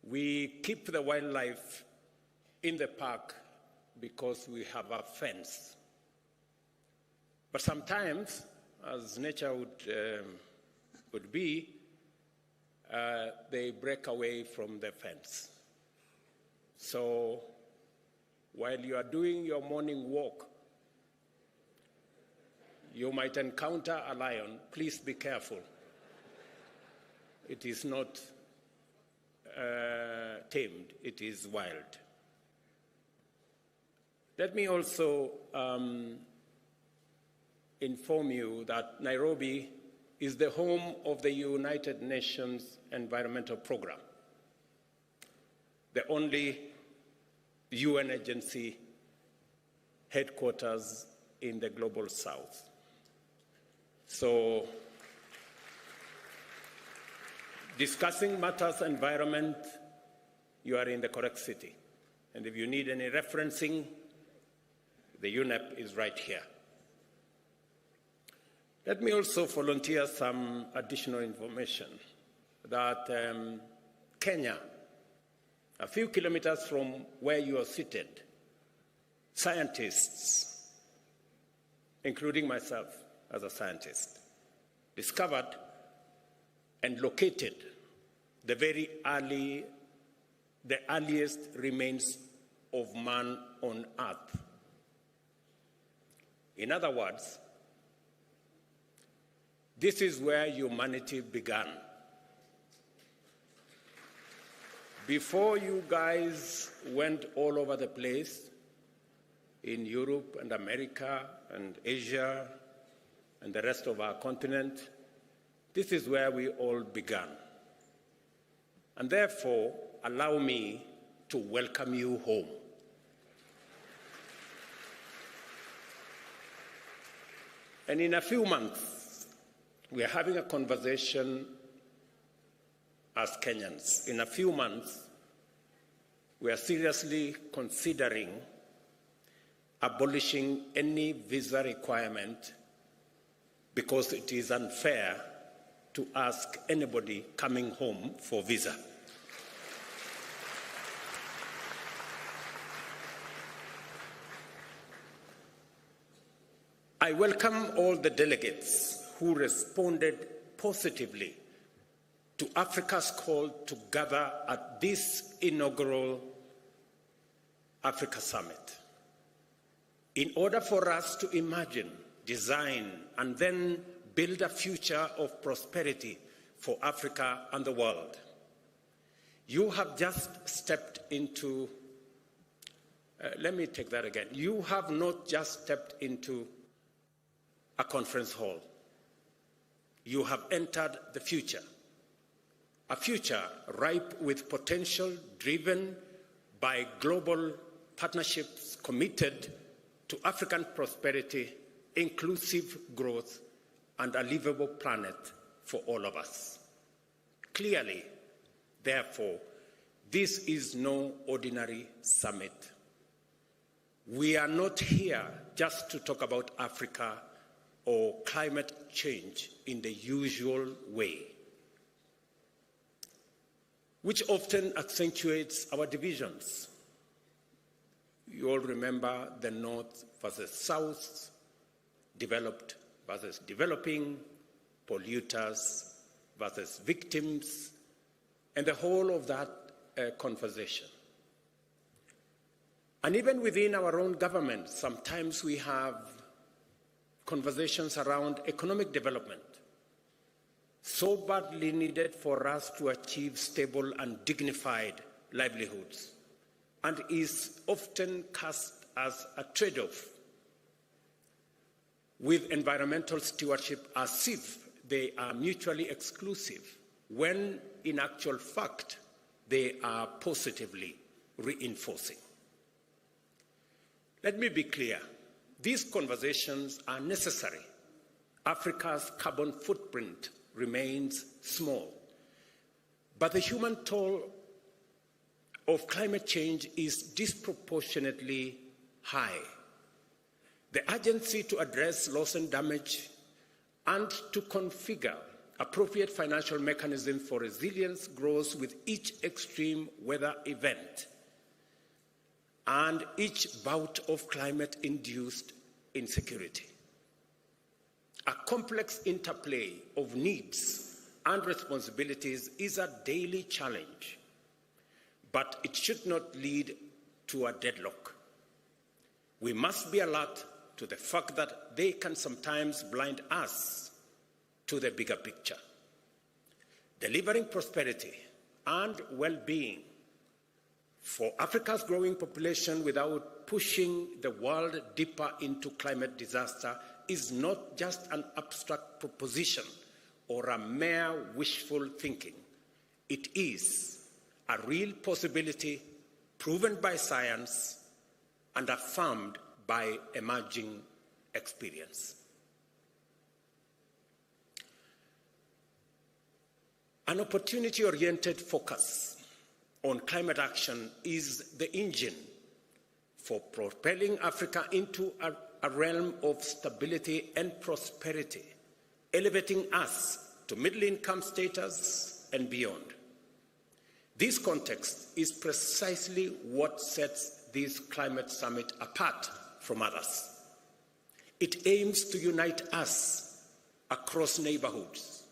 We keep the wildlife in the park because we have a fence. But sometimes, as nature would be, they break away from the fence. So while you are doing your morning walk, you might encounter a lion. Please be careful. It is not tamed, it is wild. Let me also inform you that Nairobi is the home of the United Nations Environmental Programme, the only UN agency headquarters in the global south. So, discussing matters environment, you are in the correct city. And if you need any referencing, the UNEP is right here. Let me also volunteer some additional information that Kenya, a few kilometers from where you are seated, scientists, including myself as a scientist, discovered and located the earliest remains of man on Earth. In other words, this is where humanity began. Before you guys went all over the place, in Europe and America and Asia and the rest of our continent, this is where we all began. And therefore, allow me to welcome you home. And in a few months, we are having a conversation as Kenyans. In a few months, we are seriously considering abolishing any visa requirement because it is unfair to ask anybody coming home for visa. I welcome all the delegates who responded positively to Africa's call to gather at this inaugural Africa Summit. In order for us to imagine, design, and then build a future of prosperity for Africa and the world. You have just stepped into, let me take that again. You have not just stepped into a conference hall. You have entered the future, a future ripe with potential driven by global partnerships committed to African prosperity, inclusive growth, and a livable planet for all of us. Clearly, therefore, this is no ordinary summit. We are not here just to talk about Africa or climate change in the usual way, which often accentuates our divisions. You all remember the North versus South, developed versus developing, polluters versus victims, and the whole of that conversation. And even within our own government, sometimes we have conversations around economic development, so badly needed for us to achieve stable and dignified livelihoods, and is often cast as a trade-off with environmental stewardship as if they are mutually exclusive, when in actual fact, they are positively reinforcing. Let me be clear. These conversations are necessary. Africa's carbon footprint remains small, but the human toll of climate change is disproportionately high. The urgency to address loss and damage and to configure appropriate financial mechanisms for resilience grows with each extreme weather event and each bout of climate-induced insecurity. A complex interplay of needs and responsibilities is a daily challenge, but it should not lead to a deadlock. We must be alert to the fact that they can sometimes blind us to the bigger picture. Delivering prosperity and well-being for Africa's growing population without pushing the world deeper into climate disaster is not just an abstract proposition or a mere wishful thinking. It is a real possibility proven by science and affirmed by emerging experience. An opportunity-oriented focus on climate action is the engine for propelling Africa into a realm of stability and prosperity, elevating us to middle-income status and beyond. This context is precisely what sets this climate summit apart from others. It aims to unite us across neighborhoods,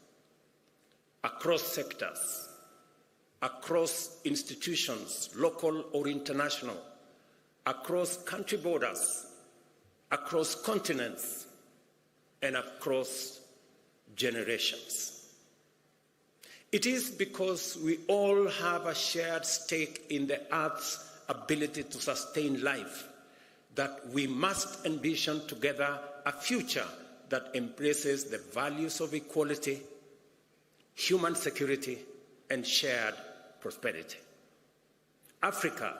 across sectors, across institutions, local or international, across country borders, across continents, and across generations. It is because we all have a shared stake in the Earth's ability to sustain life that we must envision together a future that embraces the values of equality, human security, and shared prosperity. Africa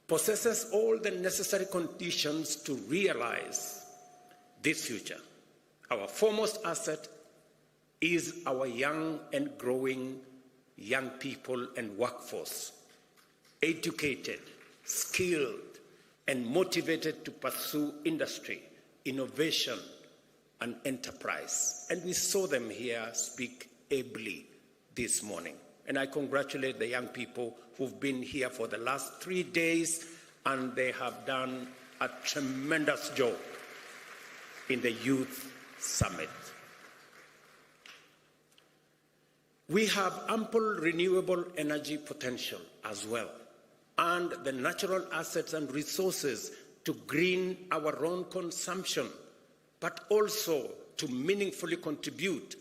possesses all the necessary conditions to realize this future. Our foremost asset is our young and growing young people and workforce, educated, skilled, and motivated to pursue industry, innovation, and enterprise. And we saw them here speak ably this morning. And I congratulate the young people who've been here for the last 3 days, and they have done a tremendous job in the Youth Summit. We have ample renewable energy potential as well, and the natural assets and resources to green our own consumption, but also to meaningfully contribute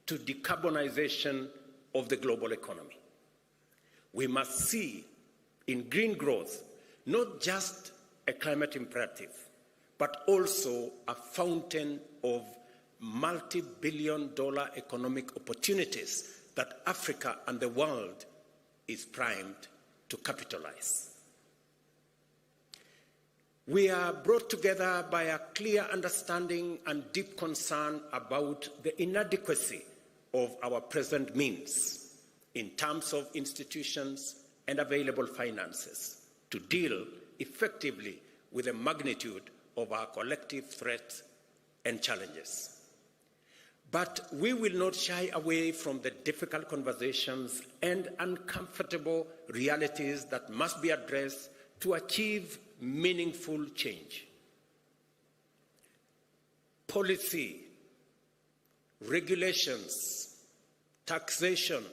to decarbonization of the global economy. We must see in green growth not just a climate imperative, but also a fountain of multi-billion-dollar economic opportunities that Africa and the world is primed to capitalize. We are brought together by a clear understanding and deep concern about the inadequacy of our present means in terms of institutions and available finances to deal effectively with the magnitude of our collective threats and challenges. But we will not shy away from the difficult conversations and uncomfortable realities that must be addressed to achieve meaningful change. Policy, regulations, taxation,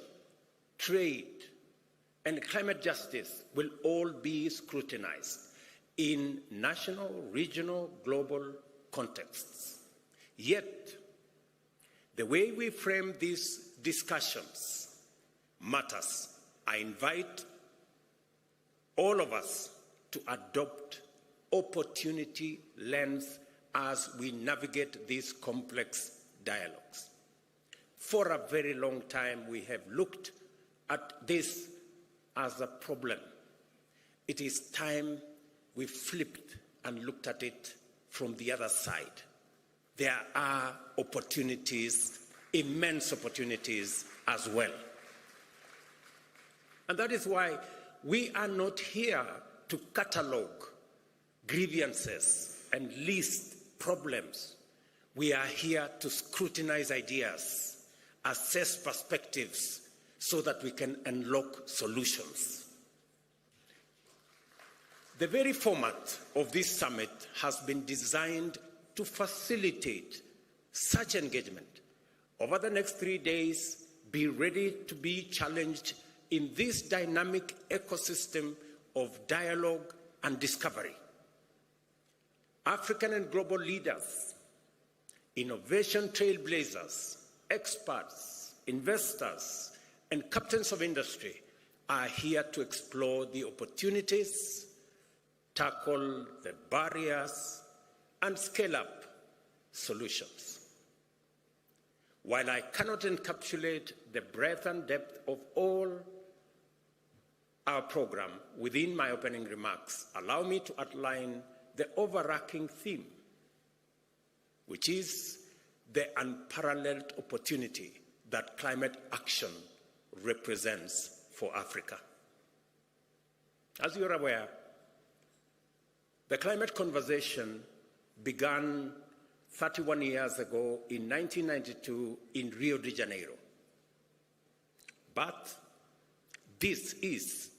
trade, and climate justice will all be scrutinized in national, regional, global contexts. Yet, the way we frame these discussions matters. I invite all of us to adopt opportunity lens as we navigate these complex dialogues. For a very long time, we have looked at this as a problem. It is time we flipped and looked at it from the other side. There are opportunities, immense opportunities as well. And that is why we are not here to catalogue grievances and list problems. We are here to scrutinize ideas assess perspectives so that we can unlock solutions. The very format of this summit has been designed to facilitate such engagement. Over the next 3 days, be ready to be challenged in this dynamic ecosystem of dialogue and discovery. African and global leaders, innovation trailblazers, experts, investors, and captains of industry are here to explore the opportunities, tackle the barriers, and scale up solutions. While I cannot encapsulate the breadth and depth of all our program within my opening remarks, allow me to outline the overarching theme, which is the unparalleled opportunity that climate action represents for Africa. As you're aware, the climate conversation began 31 years ago in 1992 in Rio de Janeiro. But this is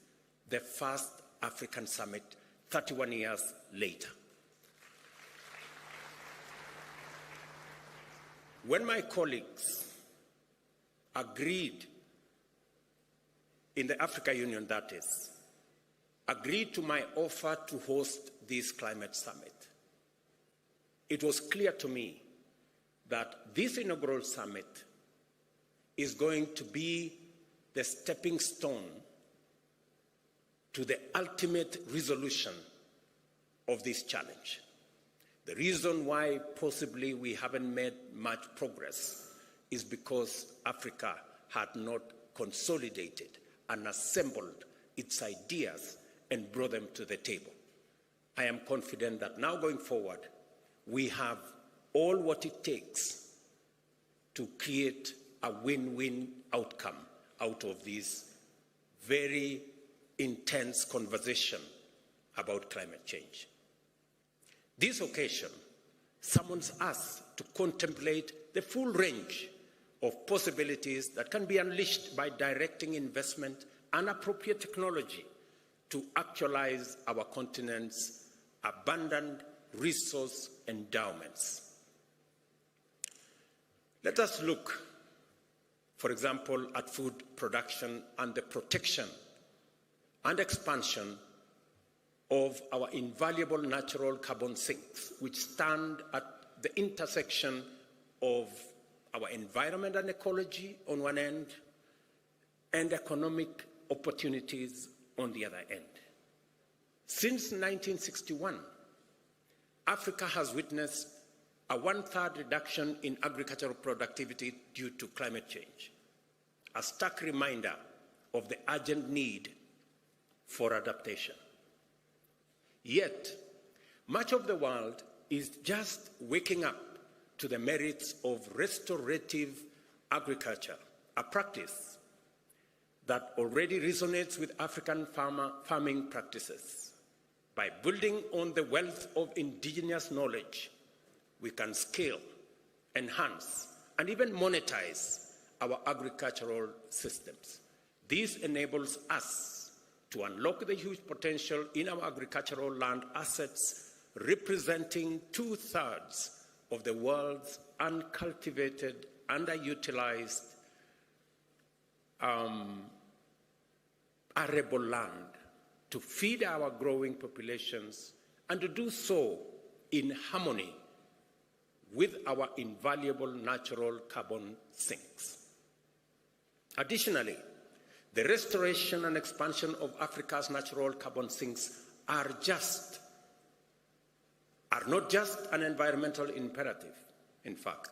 the first African summit 31 years later. When my colleagues agreed, in the Africa Union that is, agreed to my offer to host this climate summit, it was clear to me that this inaugural summit is going to be the stepping stone to the ultimate resolution of this challenge. The reason why possibly we haven't made much progress is because Africa had not consolidated and assembled its ideas and brought them to the table. I am confident that now going forward, we have all what it takes to create a win-win outcome out of this very intense conversation about climate change. This occasion summons us to contemplate the full range of possibilities that can be unleashed by directing investment and appropriate technology to actualize our continent's abundant resource endowments. Let us look, for example, at food production and the protection and expansion of our invaluable natural carbon sinks, which stand at the intersection of our environment and ecology on one end, and economic opportunities on the other end. Since 1961, Africa has witnessed a 1/3 reduction in agricultural productivity due to climate change, a stark reminder of the urgent need for adaptation. Yet, much of the world is just waking up to the merits of restorative agriculture, a practice that already resonates with African farming practices. By building on the wealth of indigenous knowledge, we can scale, enhance, and even monetize our agricultural systems. This enables us to unlock the huge potential in our agricultural land assets, representing 2/3 of the world's uncultivated, underutilized arable land, to feed our growing populations, and to do so in harmony with our invaluable natural carbon sinks. Additionally, the restoration and expansion of Africa's natural carbon sinks are not just an environmental imperative. In fact,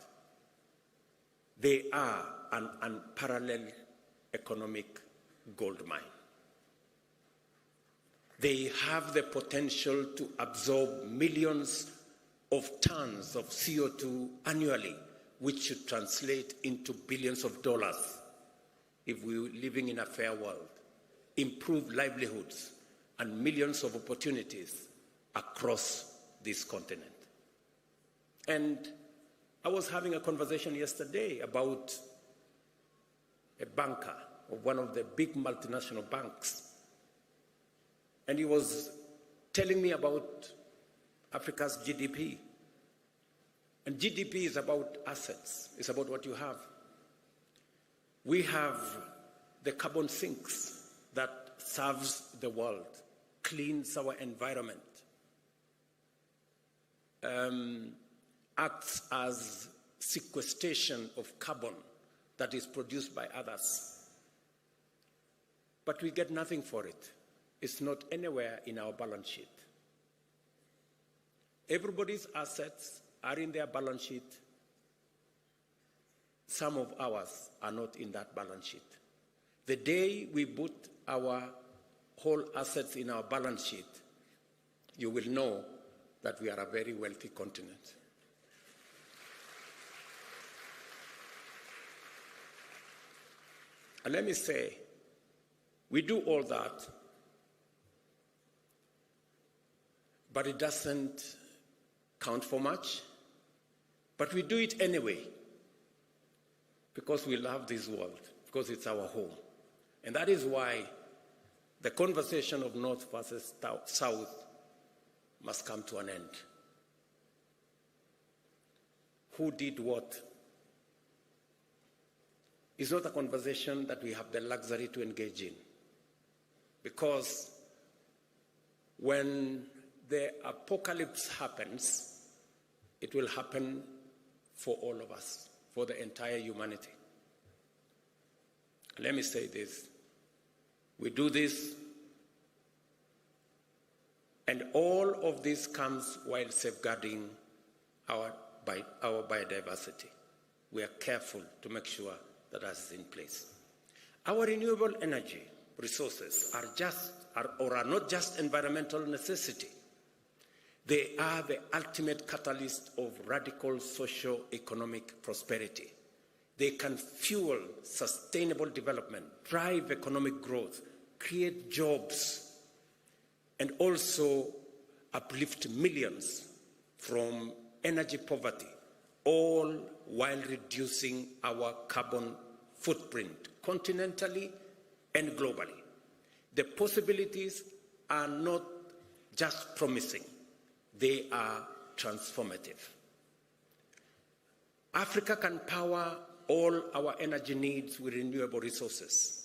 they are an unparalleled economic goldmine. They have the potential to absorb millions of tons of CO2 annually, which should translate into billions of dollars if we were living in a fair world, improve livelihoods, and millions of opportunities across this continent. And I was having a conversation yesterday about a banker of one of the big multinational banks. And he was telling me about Africa's GDP. And GDP is about assets. It's about what you have. We have the carbon sinks that serves the world, cleans our environment, acts as sequestration of carbon that is produced by others. But we get nothing for it. It's not anywhere in our balance sheet. Everybody's assets are in their balance sheet. Some of ours are not in that balance sheet. The day we put our whole assets in our balance sheet, you will know that we are a very wealthy continent. And let me say, we do all that, but it doesn't count for much. But we do it anyway, because we love this world, because it's our home. And that is why the conversation of North versus South must come to an end. Who did what? It's not a conversation that we have the luxury to engage in, because when the apocalypse happens, it will happen for all of us, for the entire humanity. Let me say this. We do this, and all of this comes while safeguarding our biodiversity. We are careful to make sure that is in place. Our renewable energy resources are not just environmental necessity. They are the ultimate catalyst of radical socio-economic prosperity. They can fuel sustainable development, drive economic growth, create jobs, and also uplift millions from energy poverty, all while reducing our carbon footprint continentally and globally. The possibilities are not just promising, they are transformative. Africa can power all our energy needs with renewable resources.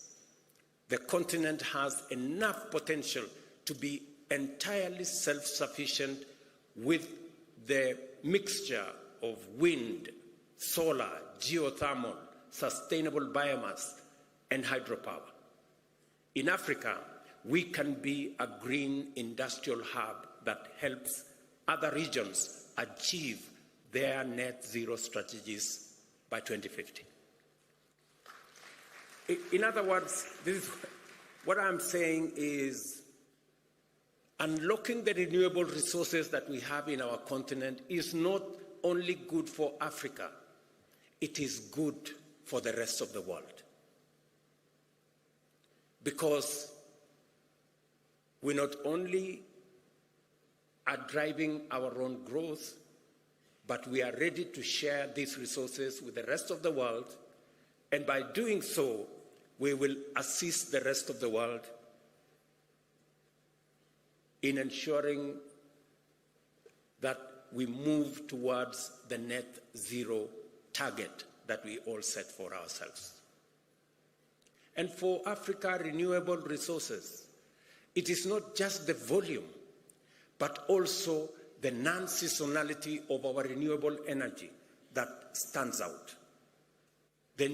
The continent has enough potential to be entirely self-sufficient with the mixture of wind, solar, geothermal, sustainable biomass, and hydropower. In Africa, we can be a green industrial hub that helps other regions achieve their net zero strategies by 2050. In other words, what I'm saying is unlocking the renewable resources that we have in our continent is not only good for Africa, it is good for the rest of the world. Because we not only are driving our own growth, but we are ready to share these resources with the rest of the world, and by doing so, we will assist the rest of the world in ensuring that we move towards the net zero target that we all set for ourselves. And for Africa, renewable resources, it is not just the volume, but also the non-seasonality of our renewable energy that stands out. The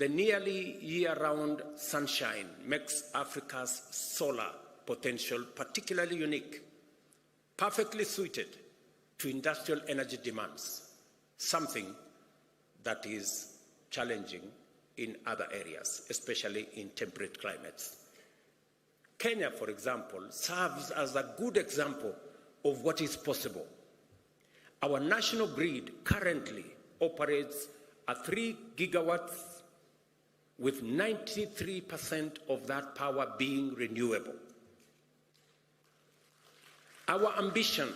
nearly year-round sunshine makes Africa's solar potential particularly unique, perfectly suited to industrial energy demands, something that is challenging in other areas, especially in temperate climates. Kenya, for example, serves as a good example of what is possible. Our national grid currently operates at 3 gigawatts, with 93% of that power being renewable. Our ambition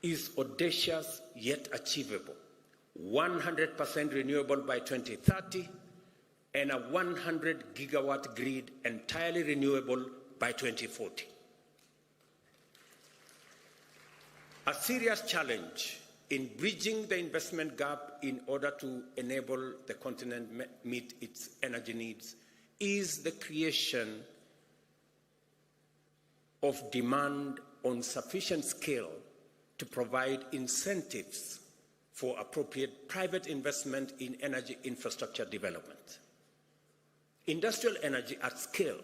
is audacious yet achievable: 100% renewable by 2030, and a 100 gigawatt grid entirely renewable by 2040. A serious challenge in bridging the investment gap in order to enable the continent meet its energy needs is the creation of demand on sufficient scale to provide incentives for appropriate private investment in energy infrastructure development. Industrial energy at scale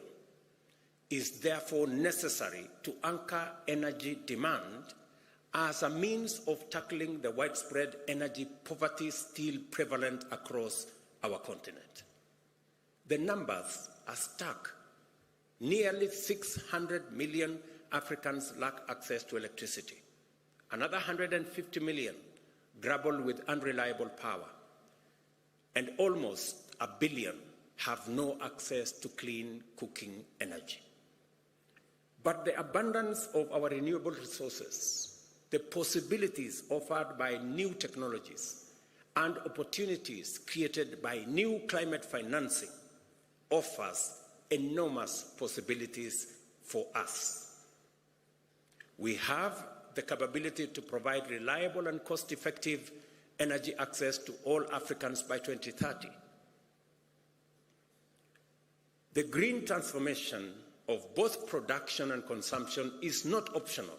is therefore necessary to anchor energy demand as a means of tackling the widespread energy poverty still prevalent across our continent. The numbers are stark. Nearly 600 million Africans lack access to electricity. Another 150 million grapple with unreliable power. And almost 1 billion have no access to clean cooking energy. But the abundance of our renewable resources, the possibilities offered by new technologies, and opportunities created by new climate financing offers enormous possibilities for us. We have the capability to provide reliable and cost-effective energy access to all Africans by 2030. The green transformation of both production and consumption is not optional.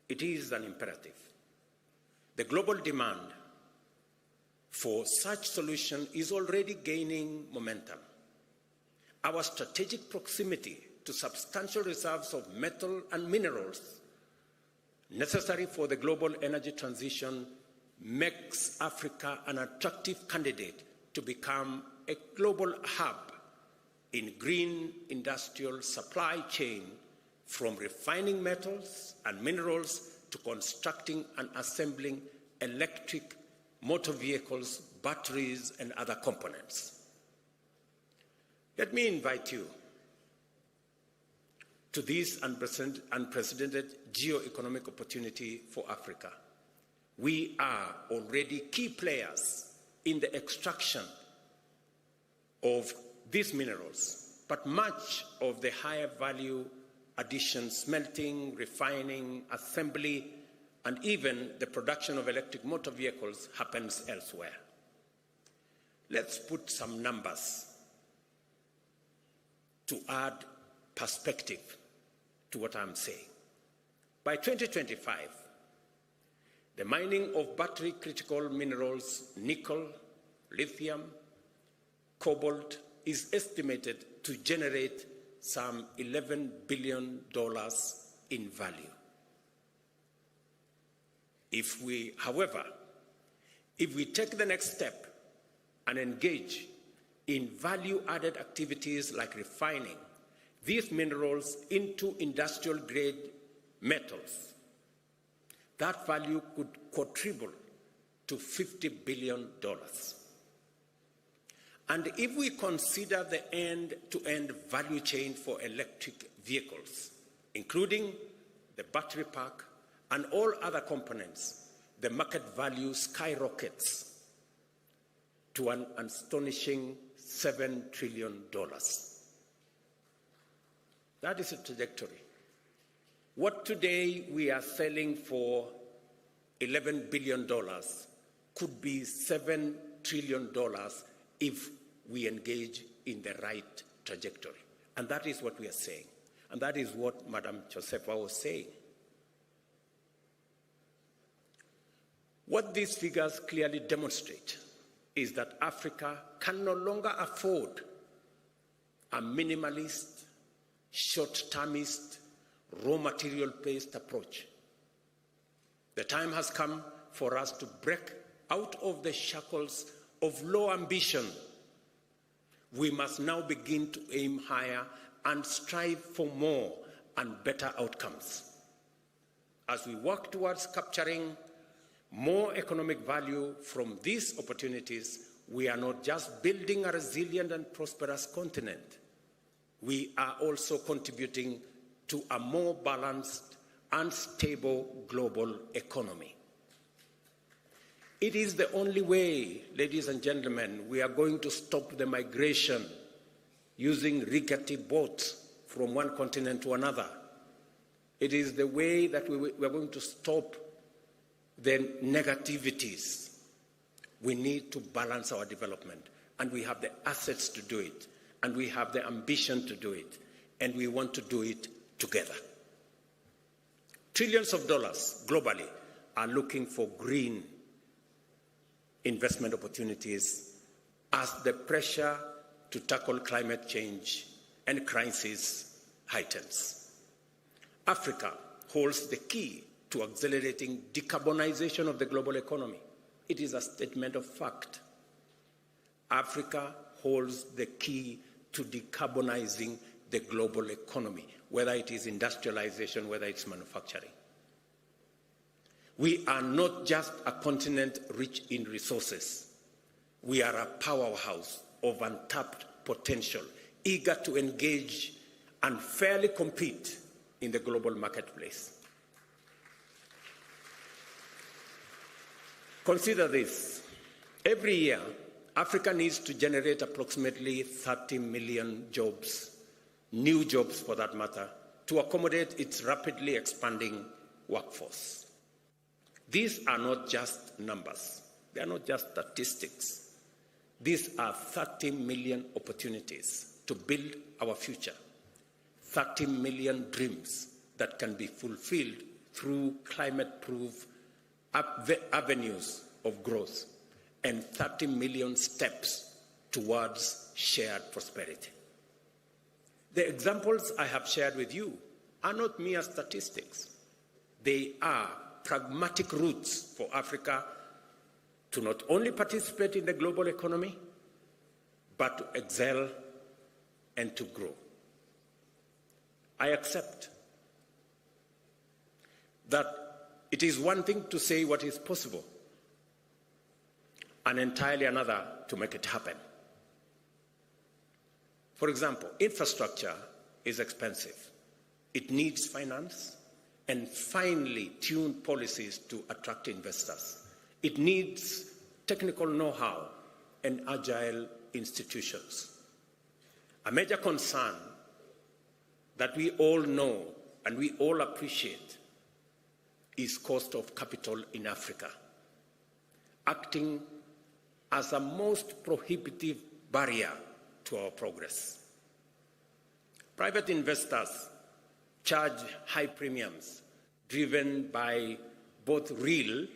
It is an imperative. The global demand for such solution is already gaining momentum. Our strategic proximity to substantial reserves of metal and minerals necessary for the global energy transition makes Africa an attractive candidate to become a global hub in green industrial supply chain, from refining metals and minerals to constructing and assembling electric motor vehicles, batteries, and other components. Let me invite you to this unprecedented geo-economic opportunity for Africa. We are already key players in the extraction of these minerals, but much of the higher value addition, smelting, refining, assembly, and even the production of electric motor vehicles happens elsewhere. Let's put some numbers to add perspective to what I'm saying. By 2025, the mining of battery critical minerals, nickel, lithium, cobalt, is estimated to generate some $11 billion in value. However, if we take the next step and engage in value-added activities like refining these minerals into industrial-grade metals, that value could quadruple to $50 billion. And if we consider the end-to-end value chain for electric vehicles, including the battery pack and all other components, the market value skyrockets to an astonishing $7 trillion. That is a trajectory. What today we are selling for $11 billion could be $7 trillion if we engage in the right trajectory. And that is what we are saying. And that is what Madam Josefa was saying. What these figures clearly demonstrate is that Africa can no longer afford a minimalist, short-termist, raw material-based approach. The time has come for us to break out of the shackles of low ambition. We must now begin to aim higher and strive for more and better outcomes. As we work towards capturing more economic value from these opportunities, we are not just building a resilient and prosperous continent. We are also contributing to a more balanced and stable global economy. It is the only way, ladies and gentlemen, we are going to stop the migration using rickety boats from one continent to another. It is the way that we are going to stop the negativities. We need to balance our development, and we have the assets to do it, and we have the ambition to do it, and we want to do it together. Trillions of dollars globally are looking for green investment opportunities as the pressure to tackle climate change and crisis heightens. Africa holds the key to accelerating decarbonization of the global economy. It is a statement of fact. Africa holds the key to decarbonizing the global economy, whether it is industrialization, whether it's manufacturing. We are not just a continent rich in resources. We are a powerhouse of untapped potential, eager to engage and fairly compete in the global marketplace. Consider this. Every year, Africa needs to generate approximately 30 million jobs, new jobs for that matter, to accommodate its rapidly expanding workforce. These are not just numbers. They are not just statistics. These are 30 million opportunities to build our future, 30 million dreams that can be fulfilled through climate-proof avenues of growth, and 30 million steps towards shared prosperity. The examples I have shared with you are not mere statistics. They are pragmatic routes for Africa to not only participate in the global economy, but to excel and to grow. I accept that it is one thing to say what is possible, and entirely another to make it happen. For example, infrastructure is expensive. It needs finance and finely tuned policies to attract investors. It needs technical know-how and agile institutions. A major concern that we all know and we all appreciate is cost of capital in Africa, acting as a most prohibitive barrier to our progress. Private investors charge high premiums driven by both real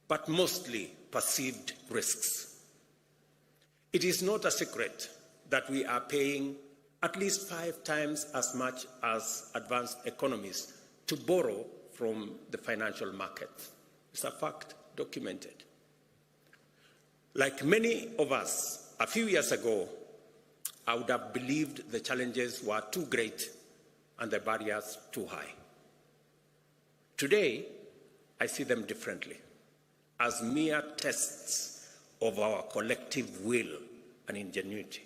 but mostly perceived risks. It is not a secret that we are paying at least 5 times as much as advanced economies to borrow from the financial markets. It's a fact, documented. Like many of us, a few years ago, I would have believed the challenges were too great and the barriers too high. Today, I see them differently, as mere tests of our collective will and ingenuity.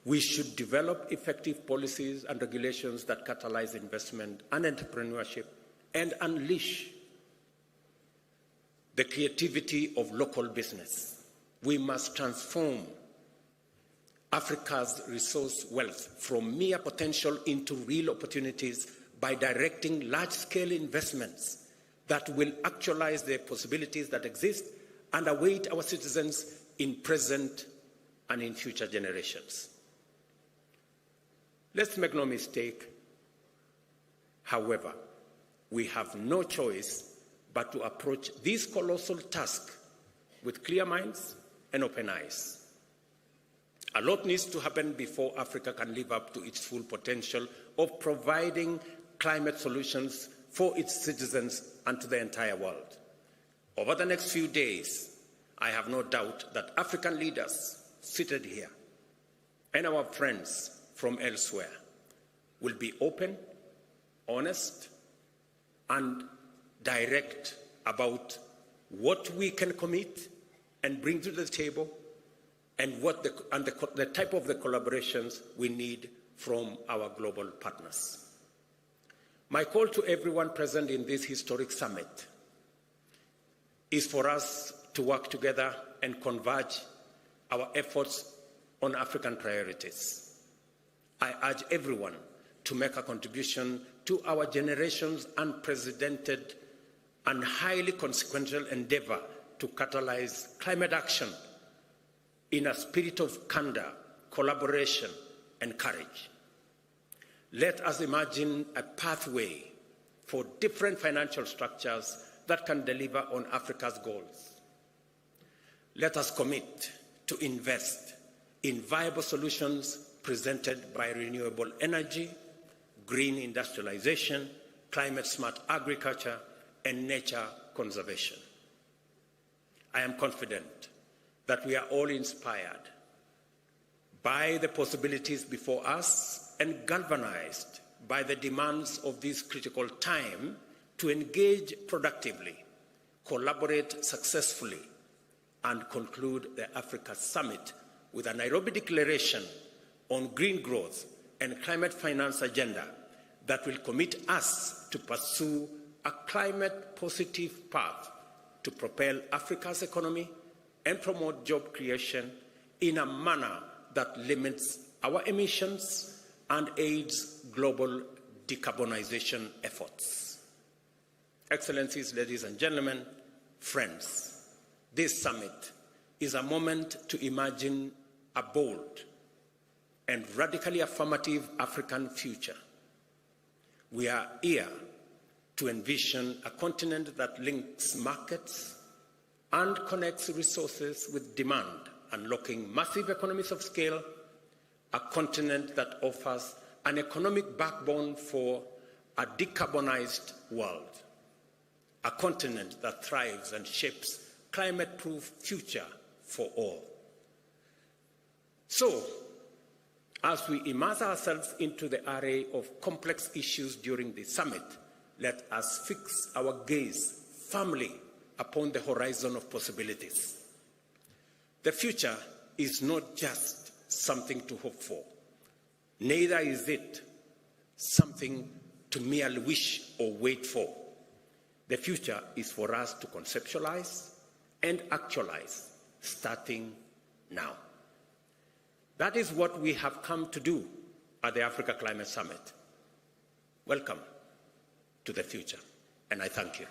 We should develop effective policies and regulations that catalyze investment and entrepreneurship and unleash the creativity of local business. We must transform Africa's resource wealth from mere potential into real opportunities by directing large-scale investments that will actualize the possibilities that exist and await our citizens in present and in future generations. Let's make no mistake, however, we have no choice but to approach this colossal task with clear minds and open eyes. A lot needs to happen before Africa can live up to its full potential of providing climate solutions for its citizens and to the entire world. Over the next few days, I have no doubt that African leaders seated here and our friends from elsewhere will be open, honest, and direct about what we can commit and bring to the table and the type of the collaborations we need from our global partners. My call to everyone present in this historic summit is for us to work together and converge our efforts on African priorities. I urge everyone to make a contribution to our generation's unprecedented and highly consequential endeavor to catalyze climate action in a spirit of candor, collaboration, and courage. Let us imagine a pathway for different financial structures that can deliver on Africa's goals. Let us commit to invest in viable solutions presented by renewable energy, green industrialization, climate-smart agriculture, and nature conservation. I am confident that we are all inspired by the possibilities before us and galvanized by the demands of this critical time to engage productively, collaborate successfully, and conclude the Africa Summit with a Nairobi Declaration on green growth and climate finance agenda that will commit us to pursue a climate-positive path to propel Africa's economy and promote job creation in a manner that limits our emissions and aids global decarbonization efforts. Excellencies, ladies and gentlemen, friends, this summit is a moment to imagine a bold and radically affirmative African future. We are here to envision a continent that links markets and connects resources with demand, unlocking massive economies of scale, a continent that offers an economic backbone for a decarbonized world, a continent that thrives and shapes climate-proof future for all. So, as we immerse ourselves into the array of complex issues during the summit, let us fix our gaze firmly upon the horizon of possibilities. The future is not just something to hope for. Neither is it something to merely wish or wait for. The future is for us to conceptualize and actualize, starting now. That is what we have come to do at the Africa Climate Summit. Welcome to the future, and I thank you.